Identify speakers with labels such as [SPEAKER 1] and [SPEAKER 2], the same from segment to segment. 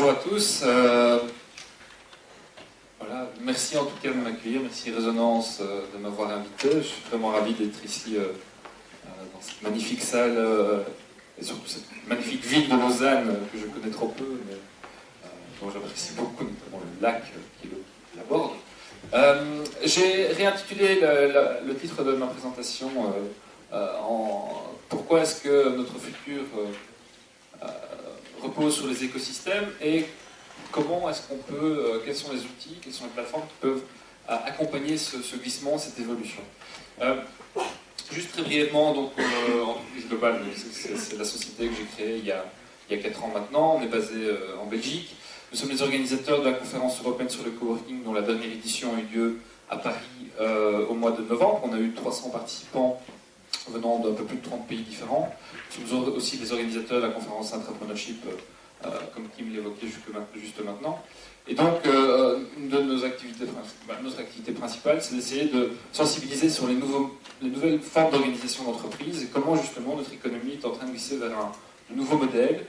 [SPEAKER 1] bonjour à tous. Voilà, merci en tout cas de m'accueillir, merci Résonance de m'avoir invité. Je suis vraiment ravi d'être ici dans cette magnifique salle et surtout cette magnifique ville de Lausanne que je connais trop peu, mais dont j'apprécie beaucoup, notamment le lac qui l'aborde. J'ai réintitulé le titre de ma présentation en Pourquoi est-ce que notre futur repose sur les écosystèmes et comment est-ce qu'on peut, quels sont les outils, quelles sont les plateformes qui peuvent accompagner ce glissement, cette évolution. Juste très brièvement, donc, Entreprise Globale, c'est la société que j'ai créée il y a 4 ans maintenant. On est basé en Belgique. Nous sommes les organisateurs de la conférence européenne sur le coworking, dont la dernière édition a eu lieu à Paris au mois de novembre. On a eu 300 participants venant d'un peu plus de 30 pays différents. Nous sommes aussi les organisateurs de la conférence Entrepreneurship, comme Kim l'évoquait juste maintenant. Et donc, une de nos activités, notre activité principale, c'est d'essayer de sensibiliser sur les nouvelles formes d'organisation d'entreprise et comment justement notre économie est en train de glisser vers un nouveau modèle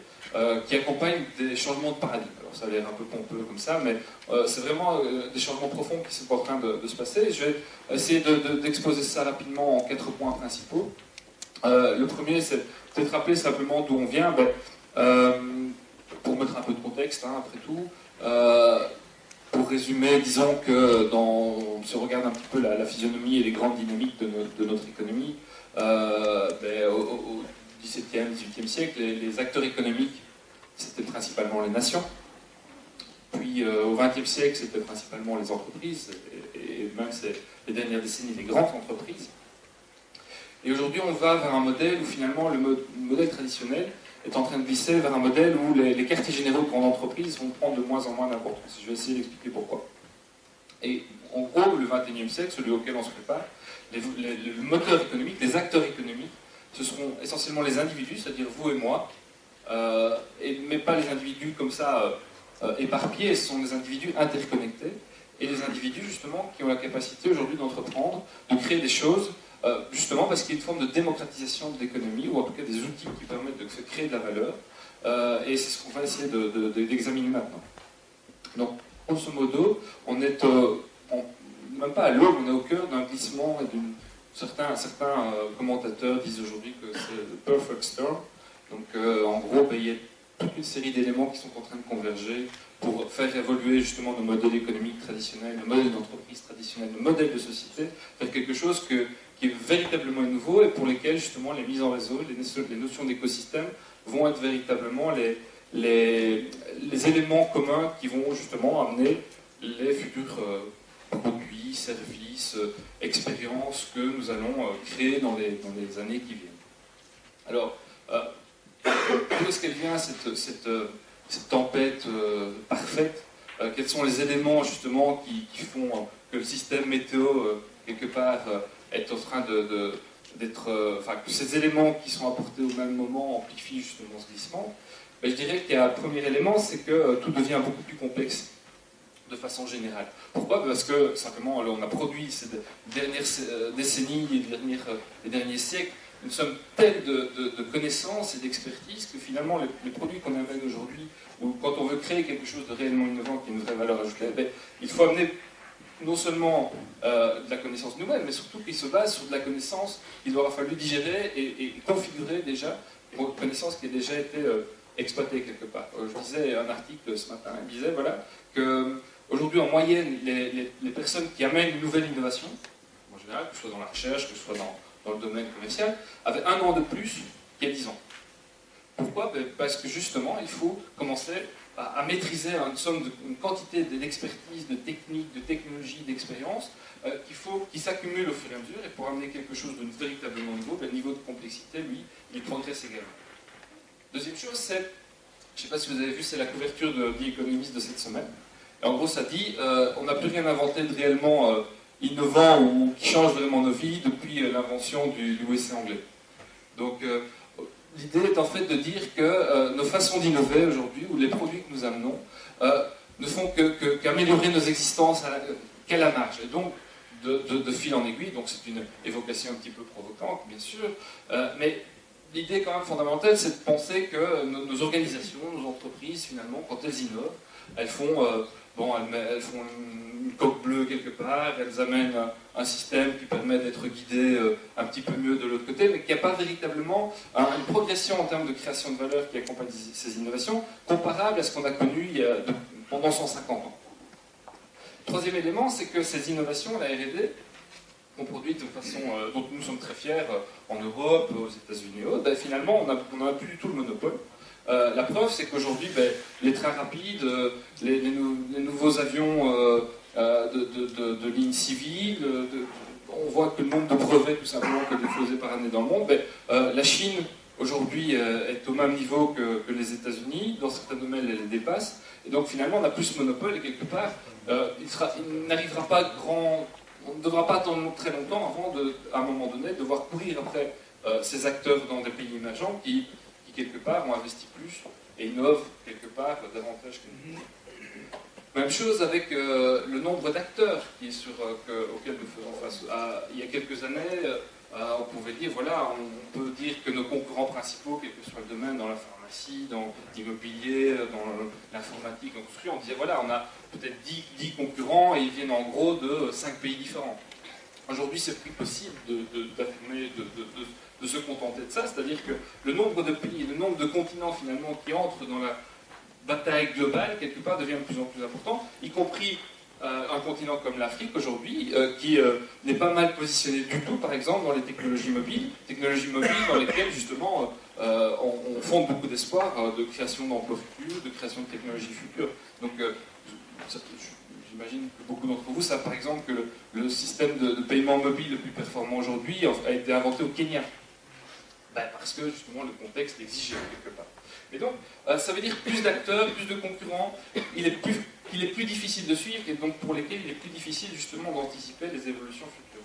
[SPEAKER 1] qui accompagne des changements de paradigme. Alors ça a l'air un peu pompeux comme ça, mais c'est vraiment des changements profonds qui sont en train de se passer. Je vais essayer d'exposer ça rapidement en 4 points principaux. Le premier, c'est peut-être rappeler simplement d'où on vient. Pour mettre un peu de contexte, après tout, pour résumer, disons que si on regarde un petit peu la physionomie et les grandes dynamiques de notre économie, au XVIIe, XVIIIe siècle, les acteurs économiques, c'était principalement les nations. Puis au XXe siècle, c'était principalement les entreprises, et même les dernières décennies, les grandes entreprises. Et aujourd'hui, on va vers un modèle où finalement le modèle traditionnel est en train de glisser vers un modèle où les quartiers généraux de grandes entreprises vont prendre de moins en moins d'importance. Je vais essayer d'expliquer pourquoi. Et en gros, le XXIe siècle, celui auquel on se prépare, le moteur économique, les acteurs économiques, ce seront essentiellement les individus, c'est-à-dire vous et moi, mais pas les individus comme ça éparpillés, ce sont des individus interconnectés, et les individus justement qui ont la capacité aujourd'hui d'entreprendre, de créer des choses, justement parce qu'il y a une forme de démocratisation de l'économie, ou en tout cas des outils qui permettent de créer de la valeur, et c'est ce qu'on va essayer d'examiner maintenant. Donc, grosso modo, on est même pas à l'aube, on est au cœur d'un glissement et certains commentateurs disent aujourd'hui que c'est le perfect storm. Donc, en gros, il y a toute une série d'éléments qui sont en train de converger pour faire évoluer justement nos modèles économiques traditionnels, nos modèles d'entreprise traditionnels, nos modèles de société, vers quelque chose qui est véritablement nouveau et pour lesquels justement les mises en réseau, les notions d'écosystème vont être véritablement les éléments communs qui vont justement amener les futurs produits, services, expériences que nous allons créer dans les années qui viennent. Alors, d'où est-ce qu'elle vient cette tempête parfaite? Quels sont les éléments justement qui font que le système météo, quelque part, est en train que ces éléments qui sont apportés au même moment amplifient justement ce glissement? Je dirais qu'il y a un premier élément, c'est que tout devient beaucoup plus complexe de façon générale. Pourquoi? Parce que simplement on a produit ces dernières décennies, les derniers siècles, une somme telle de connaissances et d'expertise que finalement les produits qu'on amène aujourd'hui, ou quand on veut créer quelque chose de réellement innovant qui a une vraie valeur ajoutée, il faut amener non seulement de la connaissance nouvelle, mais surtout qu'il se base sur de la connaissance qu'il aura fallu digérer et configurer déjà, une connaissance qui a déjà été exploitée quelque part. Je lisais un article ce matin, il disait voilà, qu'aujourd'hui en moyenne, les personnes qui amènent une nouvelle innovation, en général, que ce soit dans la recherche, que ce soit dans le domaine commercial, avaient 1 an de plus qu'il y a 10 ans. Pourquoi? Parce que justement, il faut commencer à maîtriser une quantité d'expertise, de technique, de technologie, d'expérience qui s'accumule au fur et à mesure, et pour amener quelque chose de véritablement nouveau, le niveau de complexité, lui, il progresse également. Deuxième chose, je ne sais pas si vous avez vu, c'est la couverture de The Economist de cette semaine. Et en gros, ça dit, on n'a plus rien inventé de réellement innovant ou qui change vraiment nos vies depuis l'invention du WC anglais. Donc, l'idée est en fait de dire que nos façons d'innover aujourd'hui, ou les produits que nous amenons, ne font qu'améliorer nos existences qu'à la marge. Et donc, de fil en aiguille, donc c'est une évocation un petit peu provocante, bien sûr, mais l'idée quand même fondamentale, c'est de penser que nos organisations, nos entreprises, finalement, quand elles innovent, elles font, elles font une coque bleue quelque part, elles amènent un système qui permet d'être guidé un petit peu mieux de l'autre côté, mais qu'il n'y a pas véritablement une progression en termes de création de valeur qui accompagne ces innovations, comparable à ce qu'on a connu pendant 150 ans. Troisième élément, c'est que ces innovations, la R&D, qu'on produit de façon dont nous sommes très fiers en Europe, aux États-Unis et autres, finalement, on n'en a plus du tout le monopole. La preuve, c'est qu'aujourd'hui, les trains rapides, les nouveaux avions de ligne civile, on voit que le nombre de brevets, tout simplement, qui est déposé par année dans le monde, la Chine, aujourd'hui, est au même niveau que les États-Unis. Dans certains domaines, elle les dépasse. Et donc, finalement, on n'a plus ce monopole, et quelque part, il n'arrivera pas grand... On ne devra pas attendre très longtemps avant, à un moment donné, devoir courir après ces acteurs dans des pays émergents qui, quelque part, ont investi plus et innovent, quelque part, davantage que nous. Même chose avec le nombre d'acteurs auxquels nous faisons face. Il y a quelques années, on pouvait dire, voilà, on peut dire que nos concurrents principaux, quel que soit le domaine, dans la pharmacie, dans l'immobilier, dans l'informatique, on disait, voilà, on a peut-être 10 concurrents et ils viennent en gros de 5 pays différents. Aujourd'hui, c'est plus possible d'affirmer, de se contenter de ça, c'est-à-dire que le nombre de pays, le nombre de continents finalement qui entrent dans la bataille globale, quelque part, devient de plus en plus important, y compris un continent comme l'Afrique aujourd'hui, qui n'est pas mal positionné du tout, par exemple, dans les technologies mobiles dans lesquelles, justement, on fonde beaucoup d'espoir de création d'emplois futurs, de création de technologies futures. Donc, j'imagine que beaucoup d'entre vous savent, par exemple, que le système de paiement mobile le plus performant aujourd'hui a été inventé au Kenya. Parce que, justement, le contexte l'exige quelque part. Et donc, ça veut dire plus d'acteurs, plus de concurrents, il est plus difficile de suivre, et donc pour lesquels il est plus difficile justement d'anticiper les évolutions futures.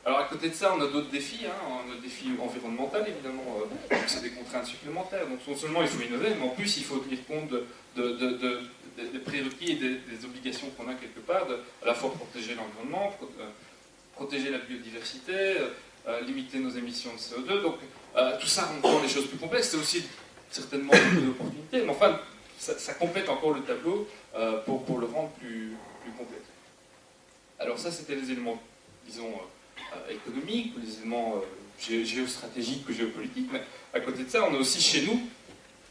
[SPEAKER 1] Alors à côté de ça, on a d'autres défis, on a le défi environnemental évidemment, c'est des contraintes supplémentaires, donc non seulement il faut innover, mais en plus il faut tenir compte des prérequis et des obligations qu'on a quelque part, à la fois protéger l'environnement, protéger la biodiversité, limiter nos émissions de CO2, donc tout ça rend les choses plus complexes, c'est aussi certainement beaucoup d'opportunités, mais enfin, ça complète encore le tableau pour le rendre plus complet. Alors ça, c'était les éléments, disons, économiques, les éléments géostratégiques ou géopolitiques, mais à côté de ça, on a aussi chez nous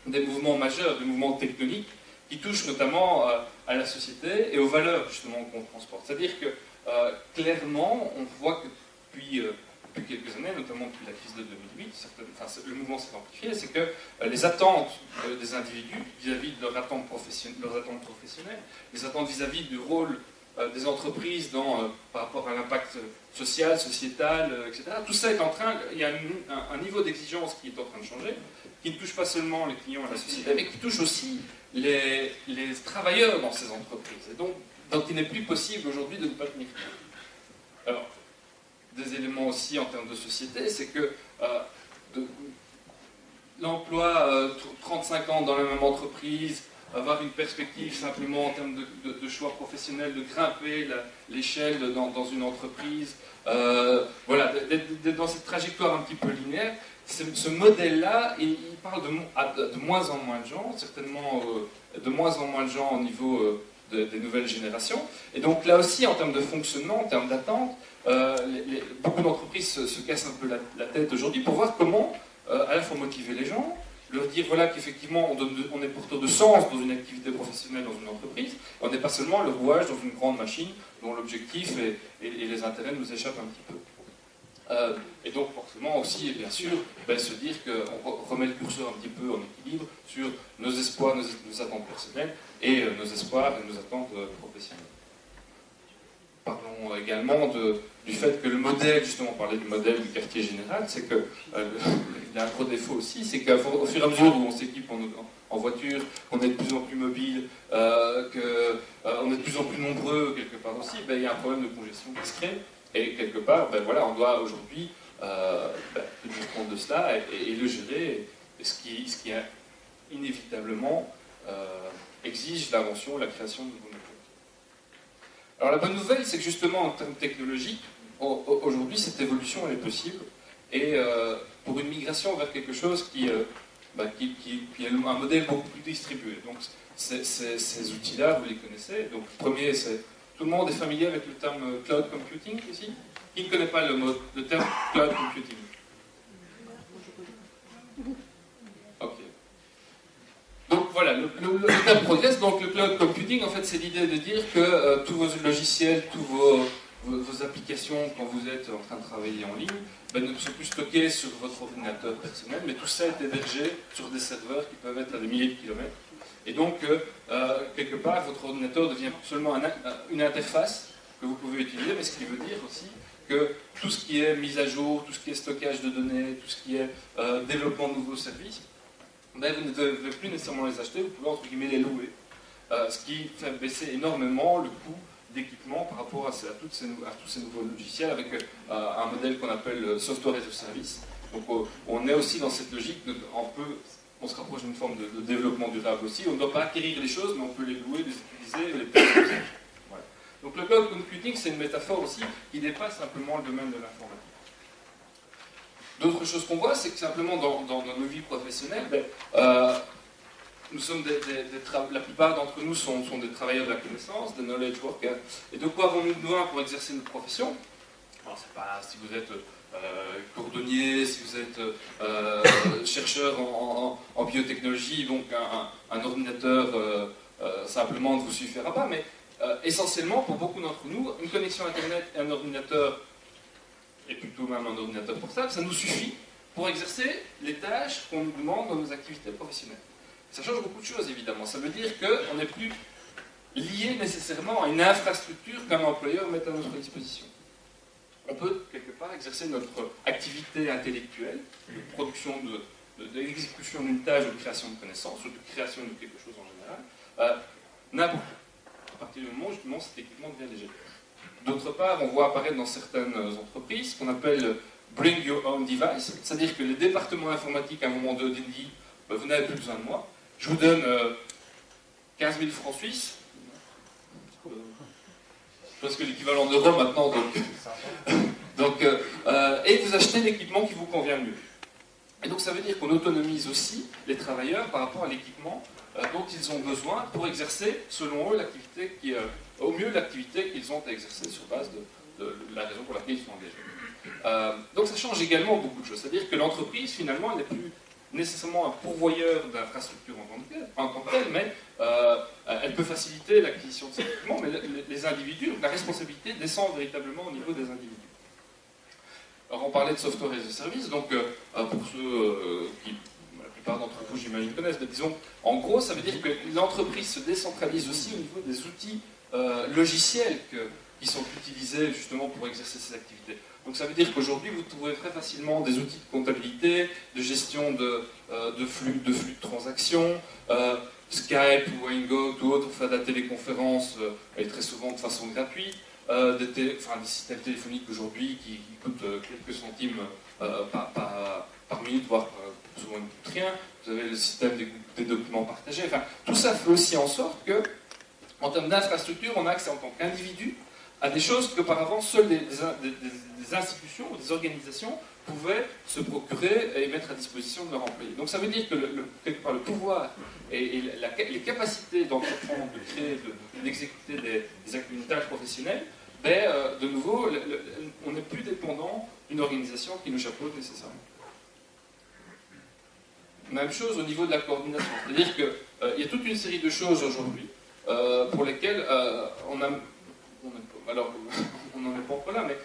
[SPEAKER 1] des mouvements majeurs, des mouvements tectoniques, qui touchent notamment à la société et aux valeurs, justement, qu'on transporte. C'est-à-dire que, clairement, on voit que depuis quelques années, notamment depuis la crise de 2008, le mouvement s'est amplifié, c'est que les attentes des individus vis-à-vis de leurs attentes professionnelles, les attentes vis-à-vis du rôle des entreprises par rapport à l'impact social, sociétal, etc. Tout ça est en train, il y a un niveau d'exigence qui est en train de changer, qui ne touche pas seulement les clients et la société, mais qui touche aussi les travailleurs dans ces entreprises. Et donc il n'est plus possible aujourd'hui de ne pas tenir compte. Alors, des éléments aussi en termes de société, c'est que l'emploi 35 ans dans la même entreprise, avoir une perspective simplement en termes de choix professionnels, de grimper l'échelle dans une entreprise, voilà, d'être dans cette trajectoire un petit peu linéaire, ce modèle-là, il parle de moins en moins de gens, certainement de moins en moins de gens au niveau des nouvelles générations. Et donc là aussi, en termes de fonctionnement, en termes d'attente, beaucoup d'entreprises se cassent un peu la tête aujourd'hui pour voir comment à la fois motiver les gens, leur dire voilà qu'effectivement on est porteur de sens dans une activité professionnelle dans une entreprise, on n'est pas seulement le rouage dans une grande machine dont l'objectif et les intérêts nous échappent un petit peu. Et donc forcément aussi, bien sûr, se dire qu'on remet le curseur un petit peu en équilibre sur nos espoirs, nos attentes personnelles et nos espoirs et nos attentes professionnelles. Parlons également du fait que le modèle, justement, on parlait du modèle du quartier général, c'est qu'il y a un gros défaut aussi, c'est qu'au fur et à mesure où on s'équipe en voiture, qu'on est de plus en plus mobile, qu'on est de plus en plus nombreux quelque part aussi, il y a un problème de congestion qui se crée, et quelque part, voilà, on doit aujourd'hui tenir compte de cela et le gérer, ce qui inévitablement exige l'invention, la création de nouveaux métiers. Alors la bonne nouvelle, c'est que justement en termes technologiques, aujourd'hui cette évolution elle est possible, et pour une migration vers quelque chose qui qui est un modèle beaucoup plus distribué. Donc ces outils-là, vous les connaissez. Donc le premier, c'est... Tout le monde est familier avec le terme cloud computing ici? Qui ne connaît pas le terme cloud computing? Ok. Donc voilà, le terme progresse. Donc le cloud computing, en fait, c'est l'idée de dire que tous vos logiciels, tous vos applications, quand vous êtes en train de travailler en ligne, ne sont plus stockés sur votre ordinateur personnel, mais tout ça est hébergé sur des serveurs qui peuvent être à des milliers de kilomètres. Et donc, quelque part, votre ordinateur devient seulement une interface que vous pouvez utiliser, mais ce qui veut dire aussi que tout ce qui est mise à jour, tout ce qui est stockage de données, tout ce qui est développement de nouveaux services, vous ne devez plus nécessairement les acheter, vous pouvez entre guillemets les louer. Ce qui fait baisser énormément le coût d'équipement par rapport à tous ces nouveaux logiciels avec un modèle qu'on appelle Software as a Service. Donc on est aussi dans cette logique, on se rapproche d'une forme de développement durable aussi. On ne doit pas acquérir les choses, mais on peut les louer, les utiliser, les payer. Voilà. Donc le cloud computing, c'est une métaphore aussi qui dépasse simplement le domaine de l'informatique. D'autres choses qu'on voit, c'est que simplement dans nos vies professionnelles, nous sommes la plupart d'entre nous sont des travailleurs de la connaissance, des knowledge workers. Et de quoi avons-nous besoin pour exercer notre profession? Alors, c'est pas si vous êtes cordonnier, si vous êtes chercheur en biotechnologie, donc un ordinateur simplement ne vous suffira pas, mais essentiellement, pour beaucoup d'entre nous, une connexion Internet et un ordinateur, et plutôt même un ordinateur portable, ça nous suffit pour exercer les tâches qu'on nous demande dans nos activités professionnelles. Ça change beaucoup de choses, évidemment. Ça veut dire qu'on n'est plus lié nécessairement à une infrastructure qu'un employeur met à notre disposition. On peut, quelque part, exercer notre activité intellectuelle, de production, d'exécution d'une tâche ou de création de connaissances, ou de création de quelque chose en général, n'importe où, à partir du moment où, justement, cet équipement devient léger. D'autre part, on voit apparaître dans certaines entreprises ce qu'on appelle Bring Your Own Device, c'est-à-dire que les départements informatiques, à un moment donné, disent vous n'avez plus besoin de moi, je vous donne 15 000 francs suisses, presque l'équivalent d'euros maintenant, et vous achetez l'équipement qui vous convient mieux. Et donc ça veut dire qu'on autonomise aussi les travailleurs par rapport à l'équipement dont ils ont besoin pour exercer, selon eux, l'activité au mieux l'activité qu'ils ont à exercer sur base de la raison pour laquelle ils sont engagés. Donc ça change également beaucoup de choses. C'est-à-dire que l'entreprise, finalement, elle n'est plus nécessairement un pourvoyeur d'infrastructures en tant que tel, mais elle peut faciliter l'acquisition de ces équipements, mais les individus, la responsabilité descend véritablement au niveau des individus. Alors on parlait de software as a service, donc pour ceux qui, la plupart d'entre vous j'imagine connaissent, mais disons, en gros ça veut dire que l'entreprise se décentralise aussi au niveau des outils logiciels qui sont utilisés justement pour exercer ces activités. Donc ça veut dire qu'aujourd'hui vous trouvez très facilement des outils de comptabilité, de gestion de flux de transactions, Skype ou Hangout ou autre, faire de la téléconférence et très souvent de façon gratuite. Des systèmes téléphoniques aujourd'hui qui coûtent quelques centimes par minute, voire souvent ne coûtent rien. Vous avez le système des documents partagés. Enfin, tout ça fait aussi en sorte que, en termes d'infrastructure, on a accès en tant qu'individu à des choses qu'auparavant seules des institutions ou des organisations pouvaient se procurer et mettre à disposition de leurs employés. Donc ça veut dire que quelque part le pouvoir et les capacités d'entreprendre, de créer, d'exécuter des tâches professionnelles, de nouveau, on n'est plus dépendant d'une organisation qui nous chapeaute nécessairement. Même chose au niveau de la coordination. C'est-à-dire qu'il y a toute une série de choses aujourd'hui pour lesquelles alors, on n'en est pas encore là, mais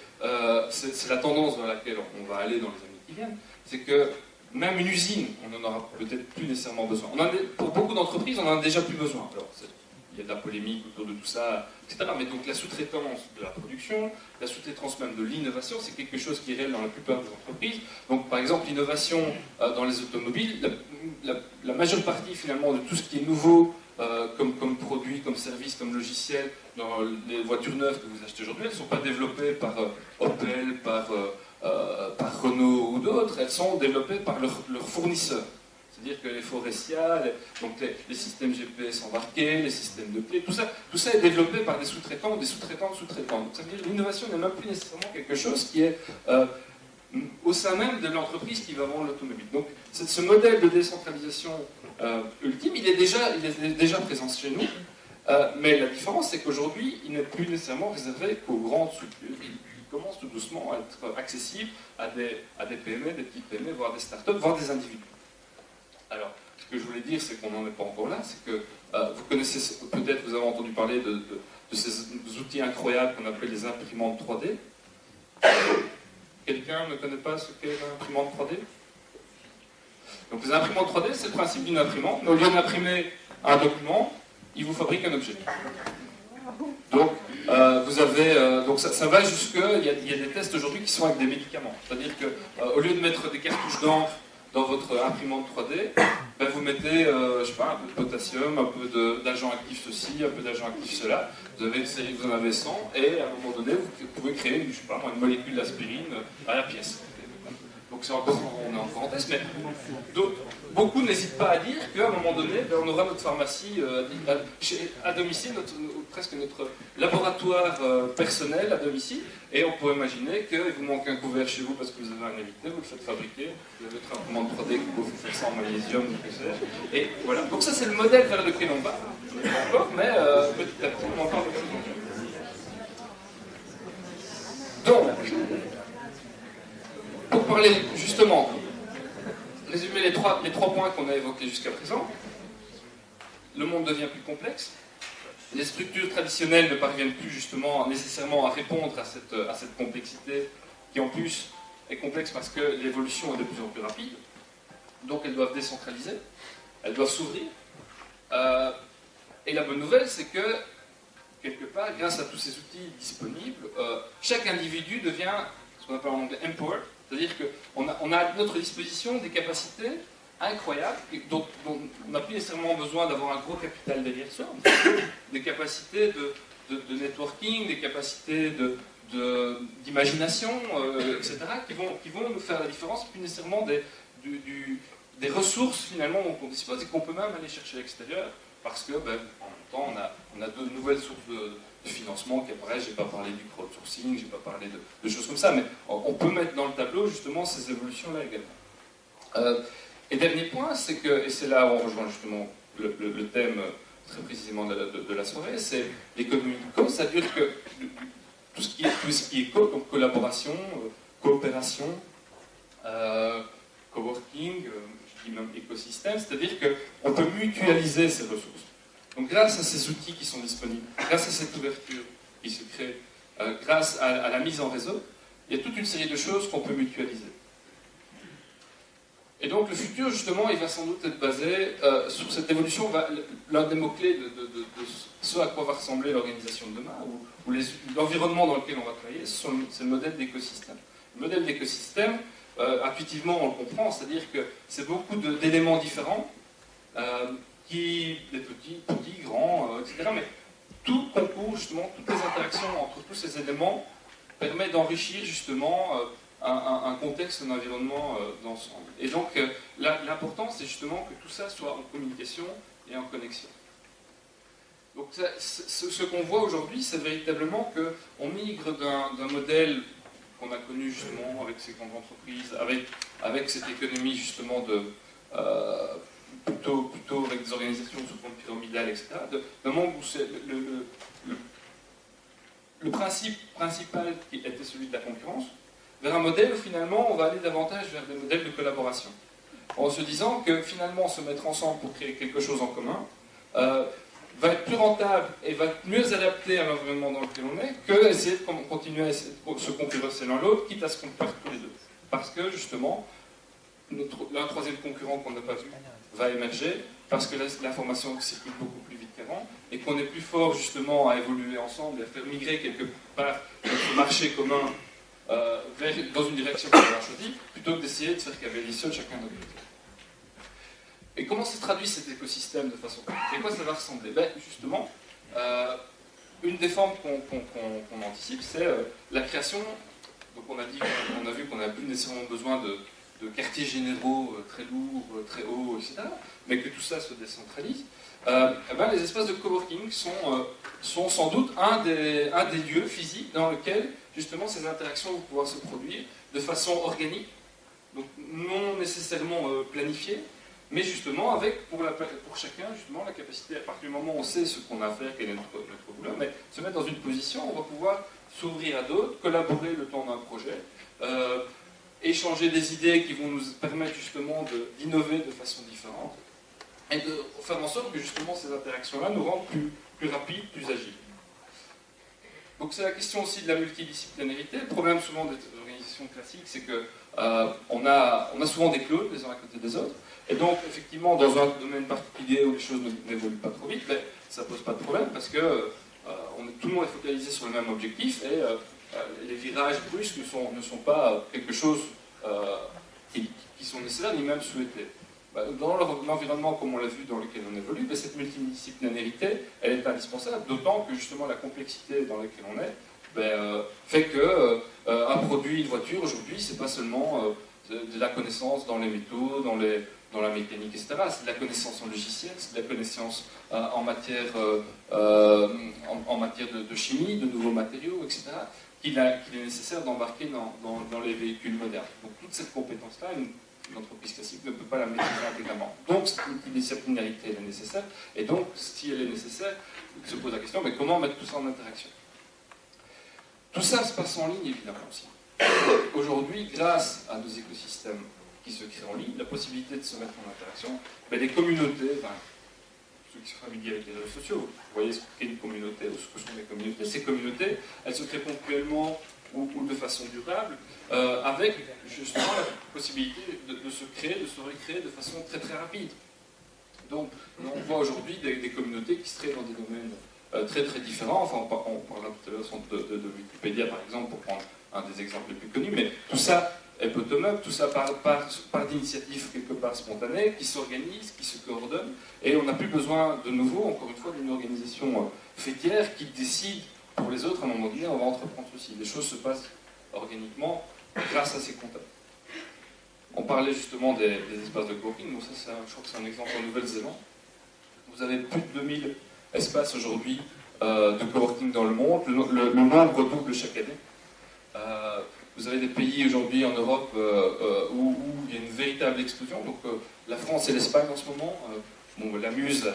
[SPEAKER 1] c'est la tendance dans laquelle on va aller dans les années qui viennent. C'est que même une usine, on n'en aura peut-être plus nécessairement besoin. Pour beaucoup d'entreprises, on n'en a déjà plus besoin. Alors, il y a de la polémique autour de tout ça, etc. Mais donc la sous-traitance de la production, la sous-traitance même de l'innovation, c'est quelque chose qui est réel dans la plupart des entreprises. Donc par exemple, l'innovation dans les automobiles, la majeure partie finalement de tout ce qui est nouveau, comme produit, comme service, comme logiciel, dans les voitures neuves que vous achetez aujourd'hui, elles ne sont pas développées par Opel, par Renault ou d'autres, elles sont développées par leurs fournisseurs. C'est-à-dire que les Forestia, donc les systèmes GPS embarqués, les systèmes de clés, tout ça est développé par des sous-traitants ou des sous-traitants de sous-traitants. Donc ça veut dire que l'innovation n'est même plus nécessairement quelque chose qui est au sein même de l'entreprise qui va vendre l'automobile. Donc ce modèle de décentralisation ultime, il est déjà présent chez nous, mais la différence c'est qu'aujourd'hui, il n'est plus nécessairement réservé qu'aux grandes structures. Il commence tout doucement à être accessible à des PME, des petites PME, voire des startups, voire des individus. Alors, ce que je voulais dire, c'est qu'on n'en est pas encore là, c'est que vous connaissez, peut-être vous avez entendu parler de ces outils incroyables qu'on appelle les imprimantes 3D. Quelqu'un ne connaît pas ce qu'est l'imprimante 3D? Donc les imprimantes 3D, c'est le principe d'une imprimante, mais au lieu d'imprimer un document, il vous fabrique un objet. Donc, donc ça va jusque, il y a des tests aujourd'hui qui sont avec des médicaments. C'est-à-dire qu'au lieu de mettre des cartouches d'encre dans votre imprimante 3D, ben vous mettez, je sais pas, un peu de potassium, un peu d'agent actif ceci, un peu d'agent actif cela. Vous en avez 100, et à un moment donné, vous pouvez créer, je sais pas, une molécule d'aspirine à la pièce. Donc on est encore en test, mais beaucoup n'hésitent pas à dire qu'à un moment donné, ben, on aura notre pharmacie à domicile, presque notre laboratoire personnel à domicile, et on pourrait imaginer qu'il vous manque un couvert chez vous parce que vous avez un invité, vous le faites fabriquer, vous avez votre imprimante 3D qui vous fait faire ça en magnésium, ou que sais-je. Et voilà, donc ça c'est le modèle vers lequel on va, encore, mais petit à petit on en parle de plus en plus. Donc, pour parler justement, résumer les trois points qu'on a évoqués jusqu'à présent, le monde devient plus complexe, les structures traditionnelles ne parviennent plus justement nécessairement à répondre à cette complexité qui en plus est complexe parce que l'évolution est de plus en plus rapide, donc elles doivent décentraliser, elles doivent s'ouvrir, et la bonne nouvelle c'est que quelque part, grâce à tous ces outils disponibles, chaque individu devient ce qu'on appelle en anglais empowered. C'est-à-dire qu'on a à notre disposition des capacités incroyables dont on n'a plus nécessairement besoin d'avoir un gros capital derrière soi, des capacités de networking, des capacités d'imagination, etc., qui vont nous faire la différence, plus nécessairement des ressources finalement dont on dispose et qu'on peut même aller chercher à l'extérieur, parce que ben, en même temps on a de nouvelles sources de financement qui apparaissent. Je n'ai pas parlé du crowdsourcing, je n'ai pas parlé de choses comme ça, mais on peut mettre dans le tableau justement ces évolutions-là également. Et dernier point, c'est que, et c'est là où on rejoint justement le thème très précisément de la soirée, c'est l'économie du co, c'est-à-dire que tout ce qui est co, donc collaboration, coopération, coworking, je dis même écosystème, c'est-à-dire qu'on peut mutualiser ces ressources. Donc grâce à ces outils qui sont disponibles, grâce à cette ouverture qui se crée, grâce à la mise en réseau, il y a toute une série de choses qu'on peut mutualiser. Et donc le futur, justement, il va sans doute être basé sur cette évolution. L'un des mots-clés de ce à quoi va ressembler l'organisation de demain, ou l'environnement dans lequel on va travailler, c'est le modèle d'écosystème. Le modèle d'écosystème, intuitivement, on le comprend, c'est-à-dire que c'est beaucoup d'éléments différents, des petits, grands, etc. Mais tout concours, justement, toutes les interactions entre tous ces éléments permet d'enrichir justement un contexte, un environnement d'ensemble. Et donc l'important, c'est justement que tout ça soit en communication et en connexion. Donc ce qu'on voit aujourd'hui, c'est véritablement qu'on migre d'un modèle qu'on a connu justement avec ces grandes entreprises, avec cette économie justement plutôt avec des organisations sous forme pyramidale, etc., d'un monde où c'est le principe principal qui était celui de la concurrence, vers un modèle où finalement on va aller davantage vers des modèles de collaboration. En se disant que finalement se mettre ensemble pour créer quelque chose en commun va être plus rentable et va être mieux adapté à l'environnement dans lequel on est que essayer de continuer à essayer de se concurrencer l'un l'autre, quitte à se concurrencer tous les deux. Parce que justement, un troisième concurrent qu'on n'a pas vu va émerger, parce que l'information circule beaucoup plus vite qu'avant, et qu'on est plus fort justement à évoluer ensemble et à faire migrer quelque part notre marché commun dans une direction qu'on a choisie, plutôt que d'essayer de faire cavaler seul chacun de notre côté. Et comment se traduit cet écosystème de façon pratique? À quoi ça va ressembler? Ben, justement, une des formes qu'on anticipe, c'est la création. Donc on a vu qu'on n'a plus nécessairement besoin de quartiers généraux très lourds, très hauts, etc., mais que tout ça se décentralise. Ben, les espaces de coworking sont sont sans doute un des lieux physiques dans lesquels justement ces interactions vont pouvoir se produire de façon organique, donc non nécessairement planifiée, mais justement avec pour chacun justement la capacité, à partir du moment où on sait ce qu'on a à faire, quel est notre boulot, mais se mettre dans une position où on va pouvoir s'ouvrir à d'autres, collaborer le temps d'un projet, échanger des idées qui vont nous permettre justement d'innover de façon différente et de faire en sorte que justement ces interactions-là nous rendent plus rapides, plus agiles. Donc c'est la question aussi de la multidisciplinarité. Le problème souvent des organisations classiques, c'est que on a souvent des clones les uns à côté des autres, et donc effectivement dans un domaine particulier où les choses n'évoluent pas trop vite, ben, ça pose pas de problème parce que tout le monde est focalisé sur le même objectif et les virages brusques ne sont pas quelque chose qui sont nécessaires ni même souhaités. Dans l'environnement, comme on l'a vu, dans lequel on évolue, cette multidisciplinarité, elle est indispensable, d'autant que justement la complexité dans laquelle on est fait que un produit, une voiture, aujourd'hui, c'est pas seulement de la connaissance dans les métaux, dans la mécanique, etc. C'est de la connaissance en logiciel, c'est de la connaissance en matière de chimie, de nouveaux matériaux, etc., qu'il est nécessaire d'embarquer dans les véhicules modernes. Donc toute cette compétence-là, une entreprise classique ne peut pas la maîtriser intégralement. Donc cette multidisciplinarité elle est nécessaire, et donc si elle est nécessaire, il se pose la question, mais comment mettre tout ça en interaction? Tout ça se passe en ligne évidemment aussi. Aujourd'hui, grâce à nos écosystèmes qui se créent en ligne, la possibilité de se mettre en interaction, les communautés, ceux qui sont familiers avec les réseaux sociaux, vous voyez ce qu'est une communauté, ou ce que sont les communautés. Ces communautés, elles se créent ponctuellement ou de façon durable, avec justement la possibilité de se créer, de se recréer de façon très très rapide. Donc on voit aujourd'hui des communautés qui se créent dans des domaines très très différents. Enfin, on parlera tout à l'heure de Wikipédia par exemple, pour prendre un des exemples les plus connus, mais tout ça est bottom-up, tout ça part d'initiatives quelque part spontanées, qui s'organisent, qui se coordonnent, et on n'a plus besoin de nouveau, encore une fois, d'une organisation fêtière qui décide pour les autres, à un moment donné, on va entreprendre ceci. Les choses se passent organiquement grâce à ces contacts. On parlait justement des espaces de coworking, donc ça, je crois que c'est un exemple en Nouvelle-Zélande. Vous avez plus de 2000 espaces aujourd'hui de coworking dans le monde, le nombre double chaque année. Vous avez des pays aujourd'hui en Europe où il y a une véritable explosion, donc la France et l'Espagne en ce moment. La Muse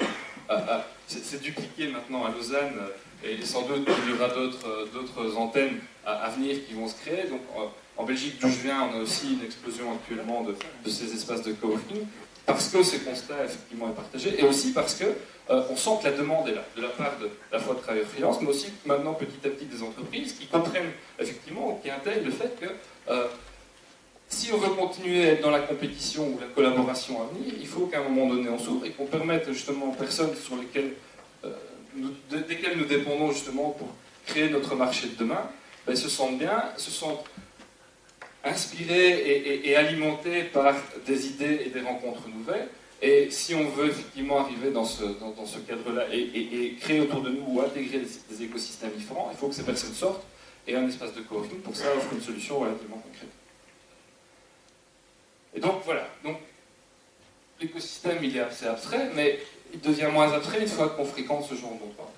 [SPEAKER 1] s'est dupliquée maintenant à Lausanne, et sans doute il y aura d'autres antennes à venir qui vont se créer. Donc en Belgique, d'où je viens, on a aussi une explosion actuellement de ces espaces de coworking, parce que ce constat effectivement est partagé, et aussi parce que on sent que la demande est là, de la part de la fois de travailleurs freelance, mais aussi maintenant petit à petit des entreprises qui comprennent effectivement, qui intègrent le fait que si on veut continuer à être dans la compétition ou la collaboration à venir, il faut qu'à un moment donné on s'ouvre et qu'on permette justement aux personnes sur lesquelles, desquelles nous dépendons justement pour créer notre marché de demain, se sentent bien, se sentent inspirés et alimentés par des idées et des rencontres nouvelles. Et si on veut effectivement arriver dans ce cadre-là et créer autour de nous ou intégrer des écosystèmes différents, il faut que ces personnes sortent, et un espace de coworking pour ça offre une solution relativement concrète. Et donc voilà, donc l'écosystème il est assez abstrait, mais il devient moins abstrait une fois qu'on fréquente ce genre d'endroit.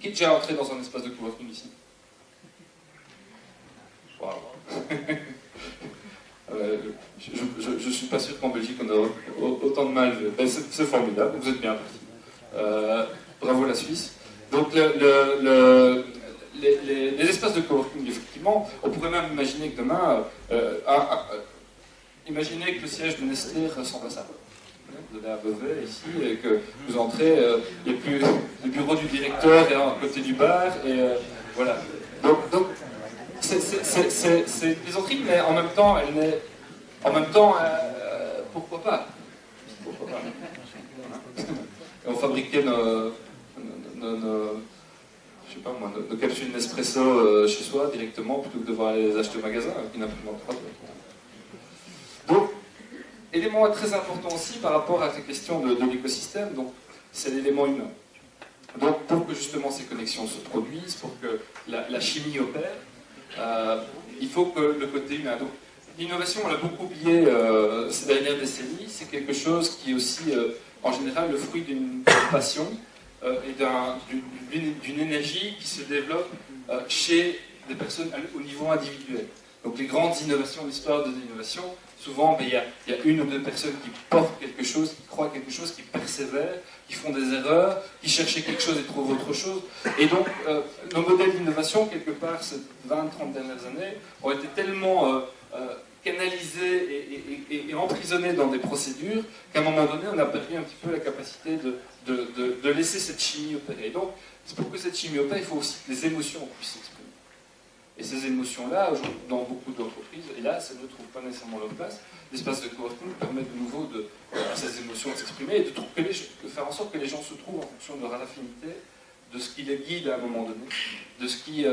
[SPEAKER 1] Qui est déjà entré dans un espace de coworking ici? Wow. Je ne suis pas sûr qu'en Belgique on a autant de mal. C'est formidable, vous êtes bien parti. Bravo la Suisse. Donc les espaces de coworking, effectivement, on pourrait même imaginer que demain, imaginez que le siège de Nestlé ressemble à ça. Vous allez à Beauvais ici et que vous entrez, il n'y a plus le bureau du directeur est à côté du bar, et voilà. Donc c'est une plaisanterie, mais en même temps, pourquoi pas? Pourquoi pas? Et on fabriquait nos capsules Nespresso chez soi directement plutôt que de devoir aller les acheter au magasin avec une imprimante 3D. Donc, élément très important aussi par rapport à ces questions de l'écosystème, donc c'est l'élément humain. Donc pour que justement ces connexions se produisent, pour que la chimie opère, il faut que le côté humain. Donc l'innovation, on l'a beaucoup oublié ces dernières décennies, c'est quelque chose qui est aussi en général le fruit d'une passion et d'une énergie qui se développe chez des personnes au niveau individuel. Donc les grandes innovations, l'histoire de l'innovation, souvent il y a une ou deux personnes qui portent quelque chose, qui croient quelque chose, qui persévèrent, qui font des erreurs, qui cherchaient quelque chose et trouvent autre chose. Et donc nos modèles d'innovation, quelque part, ces 20-30 dernières années, ont été tellement canalisés et emprisonnés dans des procédures qu'à un moment donné, on a perdu un petit peu la capacité de laisser cette chimie opérer. Et donc, pour que cette chimie opère, il faut aussi que les émotions puissent s'exprimer. Et ces émotions-là, dans beaucoup d'entreprises, hélas, elles ne trouvent pas nécessairement leur place. L'espace de coworking permet de nouveau à ces émotions de s'exprimer et de faire en sorte que les gens se trouvent en fonction de leur affinité, de ce qui les guide à un moment donné, de ce qui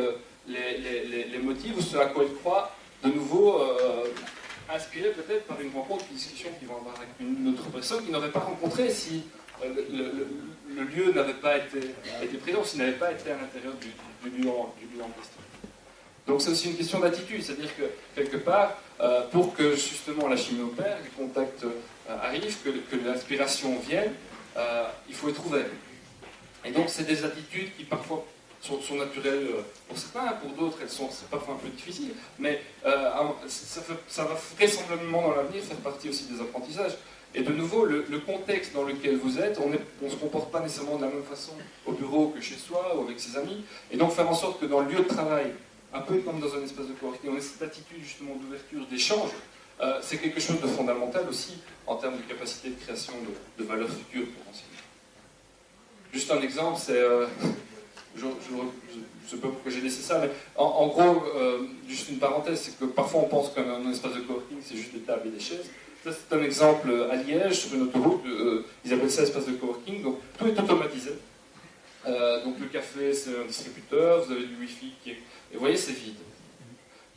[SPEAKER 1] les motive ou ce à quoi ils croient, de nouveau inspirés peut-être par une rencontre, une discussion qu'ils vont avoir avec une autre personne qu'ils n'auraient pas rencontrée si le lieu n'avait pas été présent, s'il n'avait pas été à l'intérieur du lieu en question. Donc c'est aussi une question d'attitude, c'est-à-dire que quelque part, pour que justement la chimie opère, les contacts arrivent, que l'inspiration vienne, il faut être ouvert. Et donc c'est des attitudes qui parfois sont naturelles pour certains, pour d'autres c'est parfois un peu difficile, mais ça va vraisemblablement dans l'avenir faire partie aussi des apprentissages. Et de nouveau, le contexte dans lequel vous êtes, on ne se comporte pas nécessairement de la même façon au bureau que chez soi ou avec ses amis, et donc faire en sorte que dans le lieu de travail, un peu comme dans un espace de coworking, on ait cette attitude justement d'ouverture, d'échange, c'est quelque chose de fondamental aussi en termes de capacité de création de valeurs futures potentiellement. Juste un exemple, c'est... je ne sais pas pourquoi j'ai laissé ça, mais en gros, juste une parenthèse, c'est que parfois on pense qu'un espace de coworking, c'est juste des tables et des chaises. Ça, c'est un exemple à Liège, sur une autoroute, ils appellent ça espace de coworking, donc tout est automatisé. Donc le café, c'est un distributeur, vous avez du wifi qui est... Et vous voyez, c'est vide.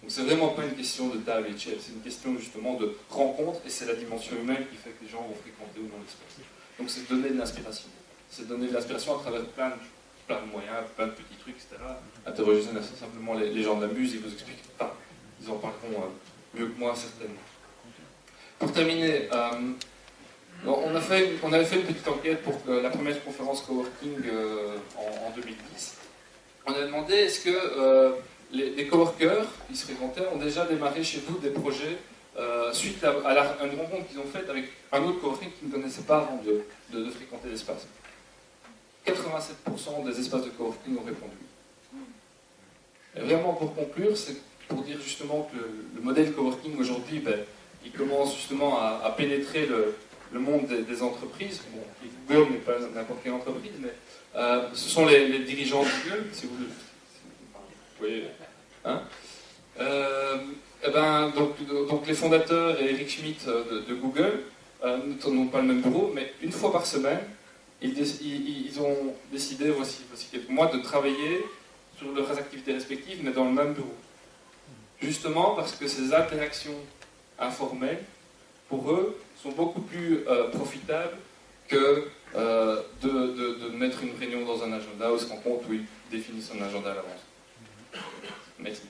[SPEAKER 1] Donc c'est vraiment pas une question de table et de chaise, c'est une question justement de rencontre, et c'est la dimension humaine qui fait que les gens vont fréquenter ou non l'espace. Donc c'est donner de l'inspiration. C'est donner de l'inspiration à travers plein de moyens, plein de petits trucs, etc. Interrogez simplement les gens de la muse, ils vous expliquent pas. Ils en parleront mieux que moi, certainement. Pour terminer, on avait fait une petite enquête pour la première conférence coworking en 2010. On a demandé est-ce que les coworkers qui se fréquentaient ont déjà démarré chez vous des projets suite à une rencontre qu'ils ont faite avec un autre coworking qui ne connaissait pas avant de fréquenter l'espace. 87% des espaces de coworking ont répondu. Et vraiment pour conclure, c'est pour dire justement que le modèle coworking aujourd'hui, il commence justement à pénétrer le monde des entreprises. Bon, Google n'est pas n'importe quelle entreprise, mais ce sont les dirigeants de Google, si vous voyez. Hein, donc les fondateurs et Eric Schmidt de Google n'ont pas le même bureau, mais une fois par semaine, ils ont décidé, voici quelques mois, de travailler sur leurs activités respectives, mais dans le même bureau. Justement parce que ces interactions informelles, pour eux, sont beaucoup plus profitables que de mettre une réunion dans un agenda où ils se rencontrent, où ils définissent un agenda à l'avance. Merci.